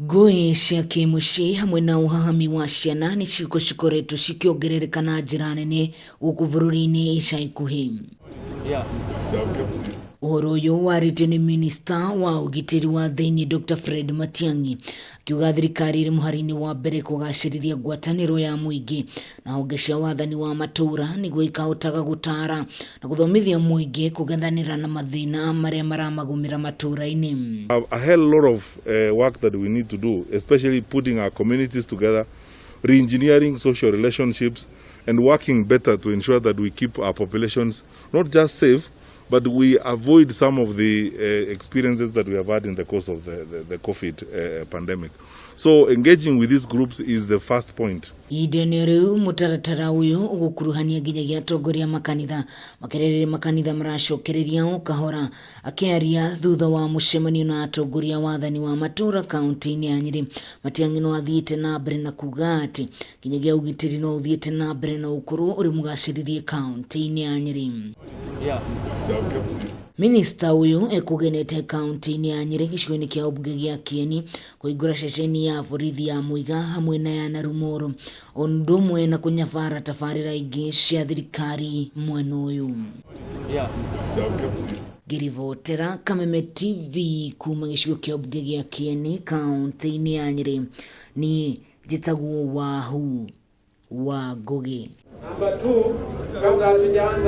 Ngũĩ cia kĩmũciĩ hamwe na ũhahami wa ciana nĩ cikoretwo cikĩongerereka na njĩra nene gũkũ bũrũri-inĩ ica ikuhĩ. Ũhoro ũyũ warĩtio nĩ Minista wa ũgitĩri wa thĩinĩ Dr. Fred Matiang'i, akiuga thirikari ĩrĩ mũhari-inĩ wa mbere kũgacĩrithia ngwatanĩro ya mũingĩ na honge cia wathani wa matũũra nĩguo ikahotaga gũtaara na gũthomithia mũingĩ kũngethanĩra na mathĩna marĩa maramagũmĩra matũũra-inĩ. A hell lot of work that we need to do, especially putting our communities together, re-engineering social relationships and working better to ensure that we keep our populations not just safe, but we avoid some of the experiences that we have had in the course of the COVID pandemic. So engaging with these groups is the first point. Ihinda-inĩ rĩu mũtaratara ũyũ ũgũkuruhania nginyagia atongoria makanitha makĩrĩrĩria makanitha maracokereria o kahora. Akĩaria thutha wa mũcemanio na atongoria wathani wa matũũra kaunti-inĩ ya Nyĩrĩ, Matiang'i no athiĩte na mbere na kuuga atĩ nginyagia ũgitĩri no ũthiĩte na mbere na ũkorwo ũrĩ mũgacĩrithie kaunti-inĩ ya Nyĩrĩ. Minista ũyũ ekũgenete kaunti-inĩ ya Nyĩrĩ gĩcigo-inĩ kĩa ũmbunge gĩa Kieni kũhingũra ceceni ya borithi ya Mũiga hamwe na ya Narumoro, o ũndũ ũmwe na kũnyabara tabarĩra ingĩ cia thirikari mwena ũyũ. Ngĩribotera Kameme TV kuma gĩcigo kĩa ũmbunge gĩa Kieni kaunti-inĩ ya Nyĩrĩ, niĩ njĩtagwo Wahu wa Ngũgĩ. Number 2, kabla hatujaanza